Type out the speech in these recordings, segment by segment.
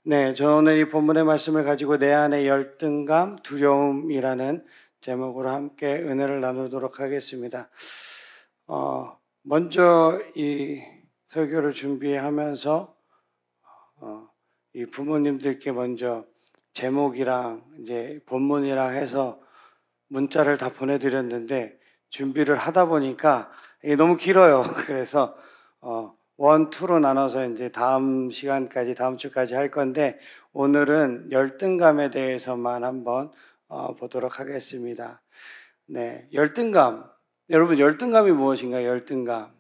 네, 저는 오늘 이 본문의 말씀을 가지고 내 안의 열등감, 두려움이라는 제목으로 함께 은혜를 나누도록 하겠습니다. 먼저 이 설교를 준비하면서 이 부모님들께 먼저 제목이랑 이제 본문이랑 해서 문자를 다 보내드렸는데 준비를 하다 보니까 이게 너무 길어요. 그래서 원, 투로 나눠서 이제 다음 시간까지, 다음 주까지 할 건데, 오늘은 열등감에 대해서만 한번 보도록 하겠습니다. 네, 열등감. 여러분, 열등감이 무엇인가요? 열등감.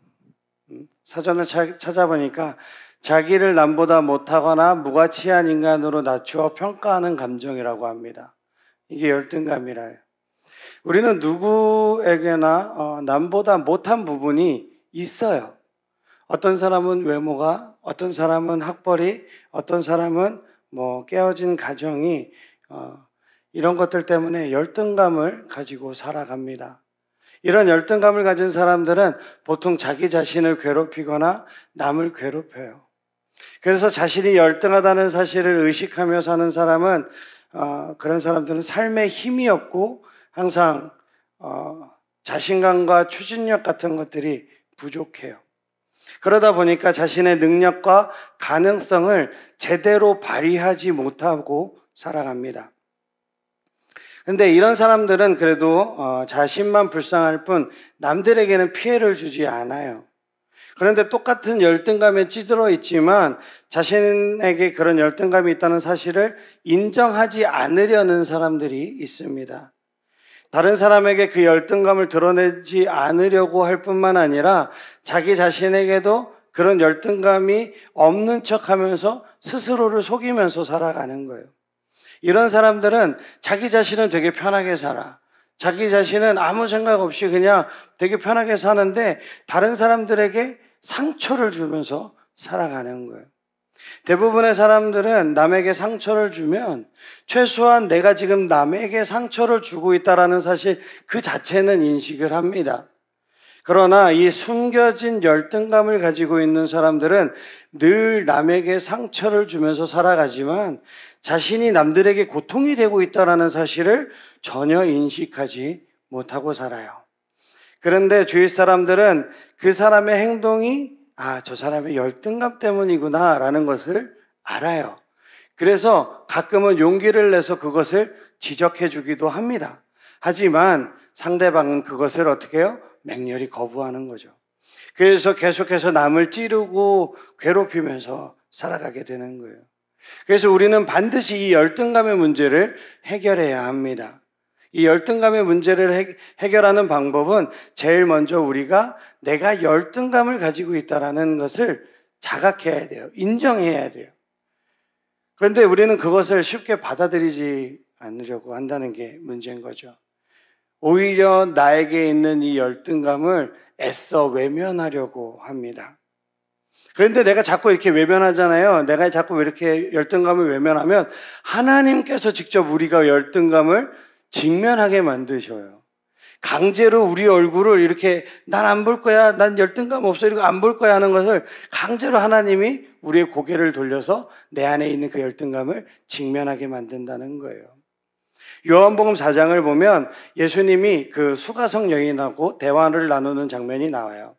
사전을 찾아보니까 자기를 남보다 못하거나 무가치한 인간으로 낮추어 평가하는 감정이라고 합니다. 이게 열등감이라요. 우리는 누구에게나 남보다 못한 부분이 있어요. 어떤 사람은 외모가, 어떤 사람은 학벌이, 어떤 사람은 깨어진 가정이 이런 것들 때문에 열등감을 가지고 살아갑니다. 이런 열등감을 가진 사람들은 보통 자기 자신을 괴롭히거나 남을 괴롭혀요. 그래서 자신이 열등하다는 사실을 의식하며 사는 사람은 그런 사람들은 삶에 힘이 없고 항상 자신감과 추진력 같은 것들이 부족해요. 그러다 보니까 자신의 능력과 가능성을 제대로 발휘하지 못하고 살아갑니다. 근데 이런 사람들은 그래도 자신만 불쌍할 뿐 남들에게는 피해를 주지 않아요. 그런데 똑같은 열등감에 찌들어 있지만 자신에게 그런 열등감이 있다는 사실을 인정하지 않으려는 사람들이 있습니다. 다른 사람에게 그 열등감을 드러내지 않으려고 할 뿐만 아니라 자기 자신에게도 그런 열등감이 없는 척하면서 스스로를 속이면서 살아가는 거예요. 이런 사람들은 자기 자신은 되게 편하게 살아. 자기 자신은 아무 생각 없이 그냥 되게 편하게 사는데 다른 사람들에게 상처를 주면서 살아가는 거예요. 대부분의 사람들은 남에게 상처를 주면 최소한 내가 지금 남에게 상처를 주고 있다는 사실 그 자체는 인식을 합니다. 그러나 이 숨겨진 열등감을 가지고 있는 사람들은 늘 남에게 상처를 주면서 살아가지만 자신이 남들에게 고통이 되고 있다는 사실을 전혀 인식하지 못하고 살아요. 그런데 주위 사람들은 그 사람의 행동이 저 사람의 열등감 때문이구나 라는 것을 알아요. 그래서 가끔은 용기를 내서 그것을 지적해 주기도 합니다. 하지만 상대방은 그것을 어떻게 해요? 맹렬히 거부하는 거죠. 그래서 계속해서 남을 찌르고 괴롭히면서 살아가게 되는 거예요. 그래서 우리는 반드시 이 열등감의 문제를 해결해야 합니다. 이 열등감의 문제를 해결하는 방법은 제일 먼저 우리가 내가 열등감을 가지고 있다는 것을 자각해야 돼요. 인정해야 돼요. 그런데 우리는 그것을 쉽게 받아들이지 않으려고 한다는 게 문제인 거죠. 오히려 나에게 있는 이 열등감을 애써 외면하려고 합니다. 그런데 내가 자꾸 이렇게 외면하잖아요. 내가 자꾸 이렇게 열등감을 외면하면 하나님께서 직접 우리가 열등감을 직면하게 만드셔요. 강제로 우리 얼굴을 이렇게 난 안 볼 거야, 난 열등감 없어, 이러고 안 볼 거야 하는 것을 강제로 하나님이 우리의 고개를 돌려서 내 안에 있는 그 열등감을 직면하게 만든다는 거예요. 요한복음 4장을 보면 예수님이 그 수가성 여인하고 대화를 나누는 장면이 나와요.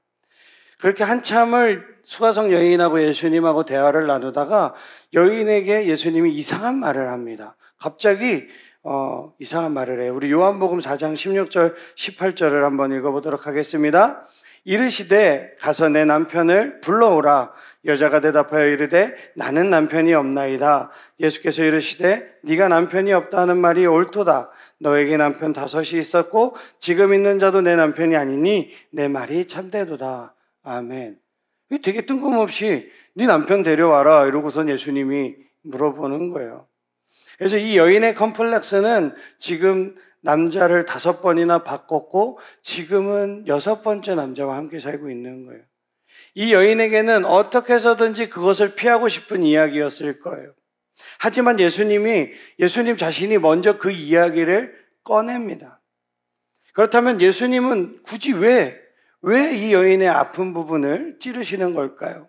그렇게 한참을 수가성 여인하고 예수님하고 대화를 나누다가 여인에게 예수님이 이상한 말을 합니다. 갑자기 이상한 말을 해요. 우리 요한복음 4장 16절 18절을 한번 읽어보도록 하겠습니다. 이르시되 가서 내 남편을 불러오라. 여자가 대답하여 이르되 나는 남편이 없나이다. 예수께서 이르시되 네가 남편이 없다는 말이 옳도다. 너에게 남편 5이 있었고 지금 있는 자도 내 남편이 아니니 내 말이 참되도다. 아멘. 되게 뜬금없이 네 남편 데려와라 이러고선 예수님이 물어보는 거예요. 그래서 이 여인의 컴플렉스는 지금 남자를 5번이나 바꿨고 지금은 6번째 남자와 함께 살고 있는 거예요. 이 여인에게는 어떻게 해서든지 그것을 피하고 싶은 이야기였을 거예요. 하지만 예수님 자신이 먼저 그 이야기를 꺼냅니다. 그렇다면 예수님은 굳이 왜 이 여인의 아픈 부분을 찌르시는 걸까요?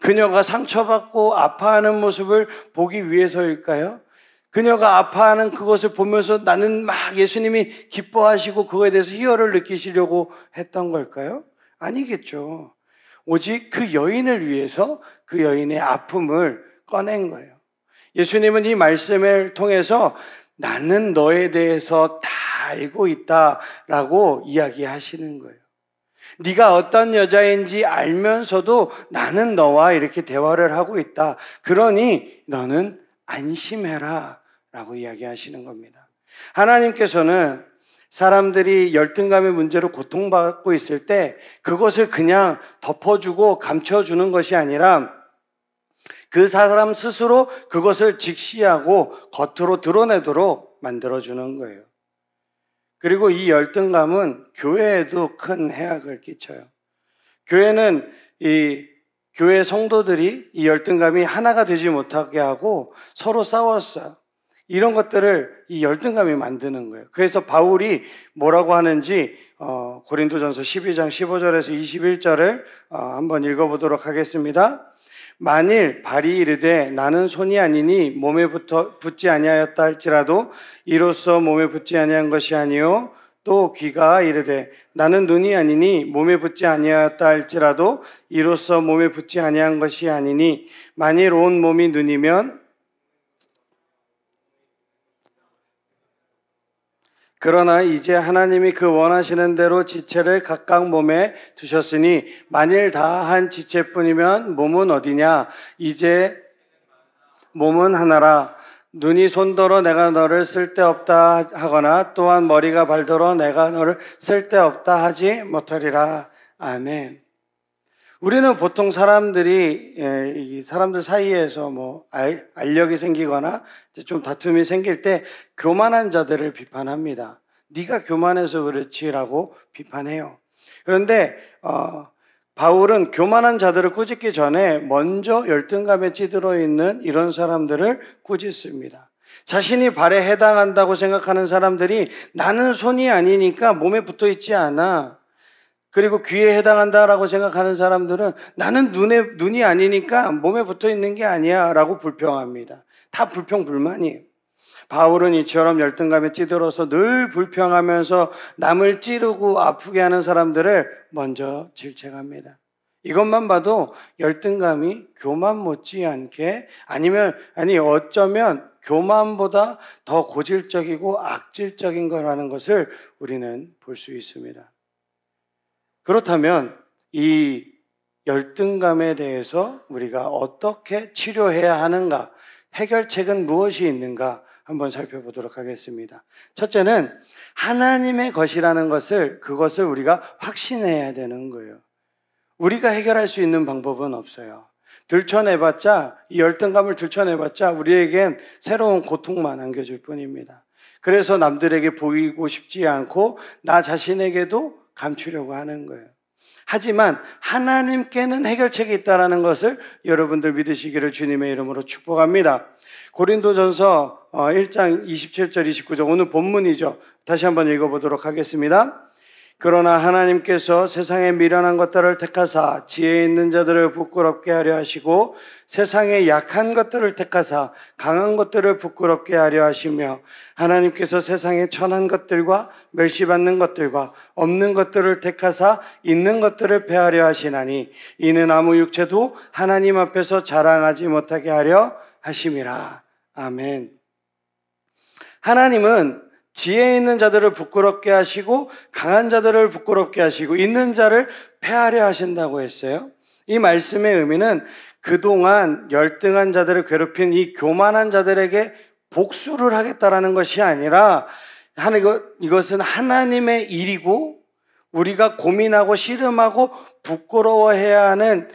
그녀가 상처받고 아파하는 모습을 보기 위해서일까요? 그녀가 아파하는 그것을 보면서 나는 막 예수님이 기뻐하시고 그거에 대해서 희열을 느끼시려고 했던 걸까요? 아니겠죠. 오직 그 여인을 위해서 그 여인의 아픔을 꺼낸 거예요. 예수님은 이 말씀을 통해서 나는 너에 대해서 다 알고 있다라고 이야기하시는 거예요. 네가 어떤 여자인지 알면서도 나는 너와 이렇게 대화를 하고 있다. 그러니 너는 안심해라 라고 이야기하시는 겁니다. 하나님께서는 사람들이 열등감의 문제로 고통받고 있을 때 그것을 그냥 덮어주고 감춰주는 것이 아니라 그 사람 스스로 그것을 직시하고 겉으로 드러내도록 만들어주는 거예요. 그리고 이 열등감은 교회에도 큰 해악을 끼쳐요. 교회는 이 교회 성도들이 이 열등감이 하나가 되지 못하게 하고 서로 싸웠어요. 이런 것들을 이 열등감이 만드는 거예요. 그래서 바울이 뭐라고 하는지 고린도전서 12장 15절에서 21절을 한번 읽어보도록 하겠습니다. 만일 발이 이르되 나는 손이 아니니 몸에 붙지 아니하였다 할지라도 이로써 몸에 붙지 아니한 것이 아니요 또 귀가 이르되 나는 눈이 아니니 몸에 붙지 아니하였다 할지라도 이로써 몸에 붙지 아니한 것이 아니니 만일 온 몸이 눈이면 그러나 이제 하나님이 그 원하시는 대로 지체를 각각 몸에 두셨으니 만일 다 한 지체뿐이면 몸은 어디냐? 이제 몸은 하나라. 눈이 손더러 내가 너를 쓸데없다 하거나 또한 머리가 발더러 내가 너를 쓸데없다 하지 못하리라. 아멘. 우리는 보통 사람들 사이에서 뭐 알력이 생기거나 좀 다툼이 생길 때 교만한 자들을 비판합니다. 네가 교만해서 그렇지라고 비판해요. 그런데 바울은 교만한 자들을 꾸짖기 전에 먼저 열등감에 찌들어 있는 이런 사람들을 꾸짖습니다. 자신이 발에 해당한다고 생각하는 사람들이 나는 손이 아니니까 몸에 붙어 있지 않아. 그리고 귀에 해당한다라고 생각하는 사람들은 나는 눈이 아니니까 몸에 붙어 있는 게 아니야 라고 불평합니다. 다 불평불만이에요. 바울은 이처럼 열등감에 찌들어서 늘 불평하면서 남을 찌르고 아프게 하는 사람들을 먼저 질책합니다. 이것만 봐도 열등감이 교만 못지않게 어쩌면 교만보다 더 고질적이고 악질적인 거라는 것을 우리는 볼 수 있습니다. 그렇다면 이 열등감에 대해서 우리가 어떻게 치료해야 하는가, 해결책은 무엇이 있는가 한번 살펴보도록 하겠습니다. 첫째는 하나님의 것이라는 그것을 우리가 확신해야 되는 거예요. 우리가 해결할 수 있는 방법은 없어요. 이 열등감을 들춰내봤자 우리에겐 새로운 고통만 안겨줄 뿐입니다. 그래서 남들에게 보이고 싶지 않고 나 자신에게도 감추려고 하는 거예요. 하지만 하나님께는 해결책이 있다는 것을 여러분들 믿으시기를 주님의 이름으로 축복합니다. 고린도전서 1장 27절 29절 오늘 본문이죠. 다시 한번 읽어보도록 하겠습니다. 그러나 하나님께서 세상의 미련한 것들을 택하사 지혜 있는 자들을 부끄럽게 하려 하시고 세상의 약한 것들을 택하사 강한 것들을 부끄럽게 하려 하시며 하나님께서 세상의 천한 것들과 멸시받는 것들과 없는 것들을 택하사 있는 것들을 패하려 하시나니 이는 아무 육체도 하나님 앞에서 자랑하지 못하게 하려 하심이라. 아멘. 하나님은 지혜 있는 자들을 부끄럽게 하시고 강한 자들을 부끄럽게 하시고 있는 자를 패하려 하신다고 했어요. 이 말씀의 의미는 그동안 열등한 자들을 괴롭힌 이 교만한 자들에게 복수를 하겠다라는 것이 아니라 이것은 하나님의 일이고 우리가 고민하고 씨름하고 부끄러워하는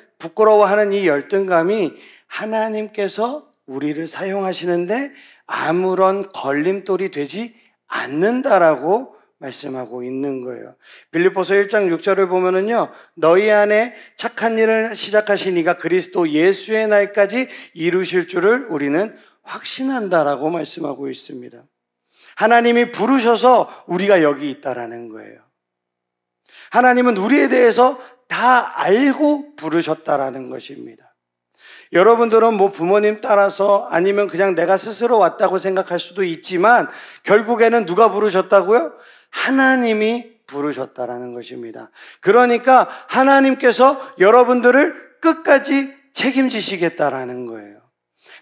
이 열등감이 하나님께서 우리를 사용하시는데 아무런 걸림돌이 되지 않는다라고 말씀하고 있는 거예요. 빌립보서 1장 6절을 보면은요, 너희 안에 착한 일을 시작하신 이가 그리스도 예수의 날까지 이루실 줄을 우리는 확신한다라고 말씀하고 있습니다. 하나님이 부르셔서 우리가 여기 있다라는 거예요. 하나님은 우리에 대해서 다 알고 부르셨다라는 것입니다. 여러분들은 뭐 부모님 따라서 아니면 그냥 내가 스스로 왔다고 생각할 수도 있지만 결국에는 누가 부르셨다고요? 하나님이 부르셨다라는 것입니다. 그러니까 하나님께서 여러분들을 끝까지 책임지시겠다라는 거예요.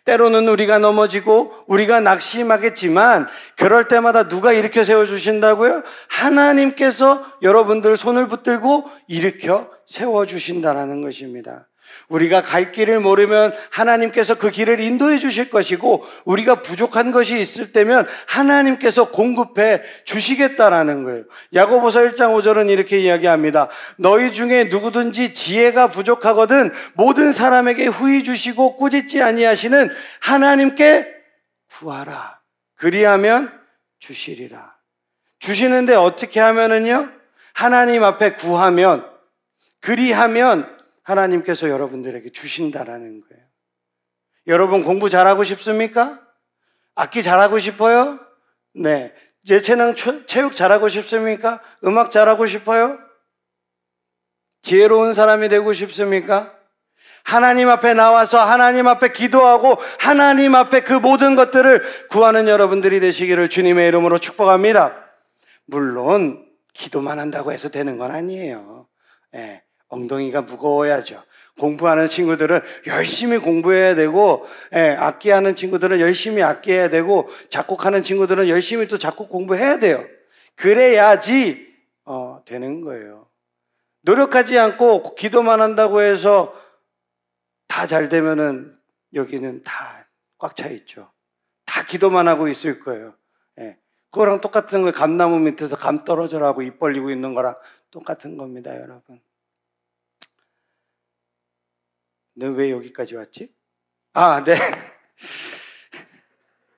때로는 우리가 넘어지고 우리가 낙심하겠지만 그럴 때마다 누가 일으켜 세워주신다고요? 하나님께서 여러분들 손을 붙들고 일으켜 세워주신다라는 것입니다. 우리가 갈 길을 모르면 하나님께서 그 길을 인도해 주실 것이고 우리가 부족한 것이 있을 때면 하나님께서 공급해 주시겠다라는 거예요. 야고보서 1장 5절은 이렇게 이야기합니다. 너희 중에 누구든지 지혜가 부족하거든 모든 사람에게 후히 주시고 꾸짖지 아니하시는 하나님께 구하라. 그리하면 주시리라. 주시는데 어떻게 하면은요? 하나님 앞에 구하면, 그리하면 하나님께서 여러분들에게 주신다라는 거예요. 여러분 공부 잘하고 싶습니까? 악기 잘하고 싶어요? 네. 예체능 체육 잘하고 싶습니까? 음악 잘하고 싶어요? 지혜로운 사람이 되고 싶습니까? 하나님 앞에 나와서 하나님 앞에 기도하고 하나님 앞에 그 모든 것들을 구하는 여러분들이 되시기를 주님의 이름으로 축복합니다. 물론 기도만 한다고 해서 되는 건 아니에요. 네. 엉덩이가 무거워야죠. 공부하는 친구들은 열심히 공부해야 되고, 악기하는 친구들은 열심히 악기해야 되고, 작곡하는 친구들은 열심히 또 작곡 공부해야 돼요. 그래야지 되는 거예요. 노력하지 않고 기도만 한다고 해서 다 잘 되면은 여기는 다 꽉 차 있죠. 다 기도만 하고 있을 거예요. 그거랑 똑같은 거예요. 감나무 밑에서 감 떨어져라고 입 벌리고 있는 거랑 똑같은 겁니다, 여러분. 너 왜 여기까지 왔지? 네.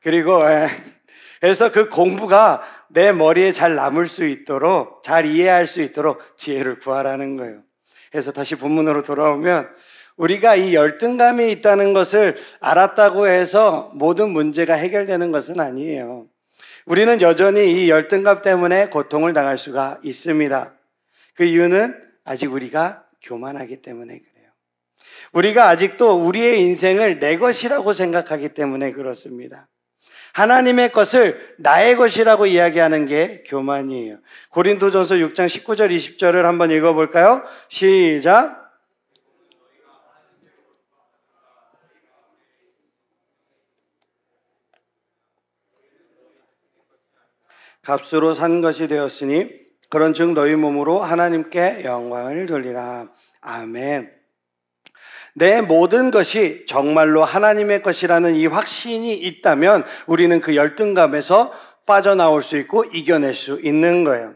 그리고 그래서 그 공부가 내 머리에 잘 남을 수 있도록, 잘 이해할 수 있도록 지혜를 구하라는 거예요. 그래서 다시 본문으로 돌아오면 우리가 이 열등감이 있다는 것을 알았다고 해서 모든 문제가 해결되는 것은 아니에요. 우리는 여전히 이 열등감 때문에 고통을 당할 수가 있습니다. 그 이유는 아직 우리가 교만하기 때문에 그래요. 우리가 아직도 우리의 인생을 내 것이라고 생각하기 때문에 그렇습니다. 하나님의 것을 나의 것이라고 이야기하는 게 교만이에요. 고린도전서 6장 19절 20절을 한번 읽어볼까요? 시작. 값으로 산 것이 되었으니 그런즉 너희 몸으로 하나님께 영광을 돌리라. 아멘. 내 모든 것이 정말로 하나님의 것이라는 이 확신이 있다면 우리는 그 열등감에서 빠져나올 수 있고 이겨낼 수 있는 거예요.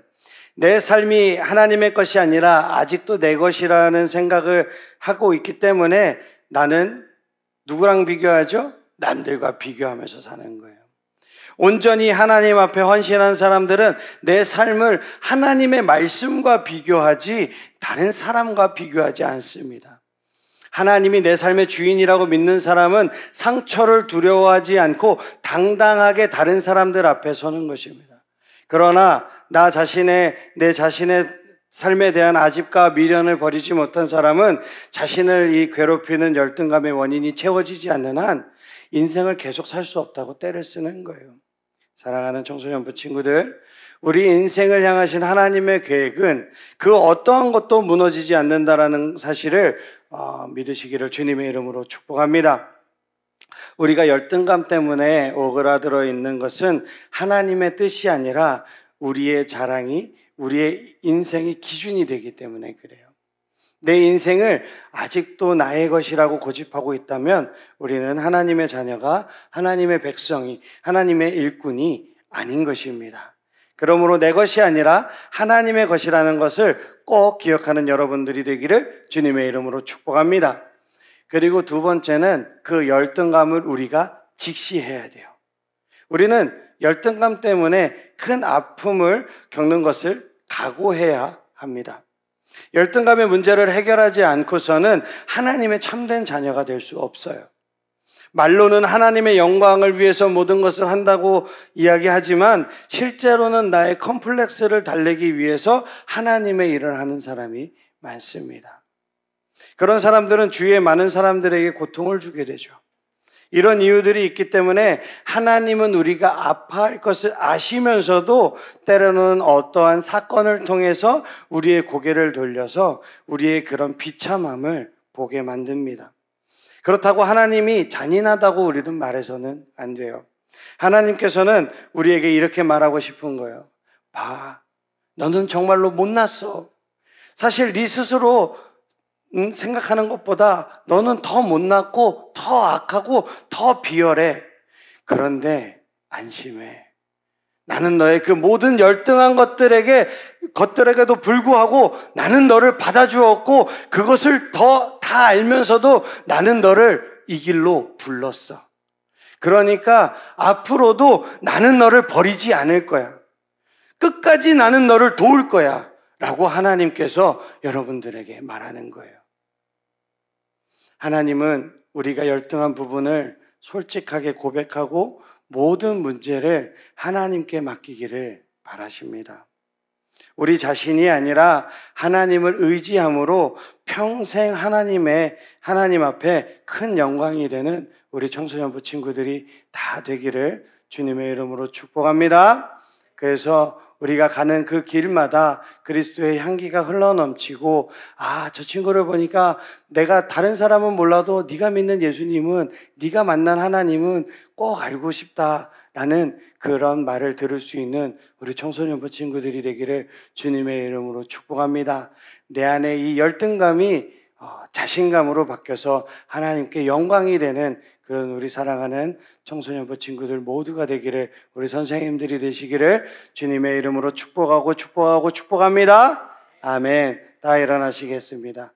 내 삶이 하나님의 것이 아니라 아직도 내 것이라는 생각을 하고 있기 때문에 나는 누구랑 비교하죠? 남들과 비교하면서 사는 거예요. 온전히 하나님 앞에 헌신한 사람들은 내 삶을 하나님의 말씀과 비교하지 다른 사람과 비교하지 않습니다. 하나님이 내 삶의 주인이라고 믿는 사람은 상처를 두려워하지 않고 당당하게 다른 사람들 앞에 서는 것입니다. 그러나 내 자신의 삶에 대한 아집과 미련을 버리지 못한 사람은 자신을 이 괴롭히는 열등감의 원인이 채워지지 않는 한 인생을 계속 살 수 없다고 떼를 쓰는 거예요. 사랑하는 청소년부 친구들, 우리 인생을 향하신 하나님의 계획은 그 어떠한 것도 무너지지 않는다라는 사실을 믿으시기를 주님의 이름으로 축복합니다. 우리가 열등감 때문에 오그라들어 있는 것은 하나님의 뜻이 아니라 우리의 자랑이, 우리의 인생의 기준이 되기 때문에 그래요. 내 인생을 아직도 나의 것이라고 고집하고 있다면 우리는 하나님의 자녀가, 하나님의 백성이, 하나님의 일꾼이 아닌 것입니다. 그러므로 내 것이 아니라 하나님의 것이라는 것을 꼭 기억하는 여러분들이 되기를 주님의 이름으로 축복합니다. 그리고 두 번째는 그 열등감을 우리가 직시해야 돼요. 우리는 열등감 때문에 큰 아픔을 겪는 것을 각오해야 합니다. 열등감의 문제를 해결하지 않고서는 하나님의 참된 자녀가 될 수 없어요. 말로는 하나님의 영광을 위해서 모든 것을 한다고 이야기하지만 실제로는 나의 컴플렉스를 달래기 위해서 하나님의 일을 하는 사람이 많습니다. 그런 사람들은 주위에 많은 사람들에게 고통을 주게 되죠. 이런 이유들이 있기 때문에 하나님은 우리가 아파할 것을 아시면서도 때로는 어떠한 사건을 통해서 우리의 고개를 돌려서 우리의 그런 비참함을 보게 만듭니다. 그렇다고 하나님이 잔인하다고 우리는 말해서는 안 돼요. 하나님께서는 우리에게 이렇게 말하고 싶은 거예요. 봐, 너는 정말로 못났어. 사실 네 스스로 생각하는 것보다 너는 더 못났고 더 악하고 더 비열해. 그런데 안심해. 나는 너의 그 모든 열등한 것들에게도 불구하고 나는 너를 받아주었고 그것을 다 알면서도 나는 너를 이 길로 불렀어. 그러니까 앞으로도 나는 너를 버리지 않을 거야. 끝까지 나는 너를 도울 거야. 라고 하나님께서 여러분들에게 말하는 거예요. 하나님은 우리가 열등한 부분을 솔직하게 고백하고 모든 문제를 하나님께 맡기기를 바라십니다. 우리 자신이 아니라 하나님을 의지함으로 평생 하나님 앞에 큰 영광이 되는 우리 청소년부 친구들이 다 되기를 주님의 이름으로 축복합니다. 그래서 우리가 가는 그 길마다 그리스도의 향기가 흘러넘치고 저 친구를 보니까 내가 다른 사람은 몰라도 네가 믿는 예수님은, 네가 만난 하나님은 꼭 알고 싶다라는 그런 말을 들을 수 있는 우리 청소년부 친구들이 되기를 주님의 이름으로 축복합니다. 내 안에 이 열등감이 자신감으로 바뀌어서 하나님께 영광이 되는 그런 우리 사랑하는 청소년부 친구들 모두가 되기를, 우리 선생님들이 되시기를 주님의 이름으로 축복합니다. 아멘. 다 일어나시겠습니다.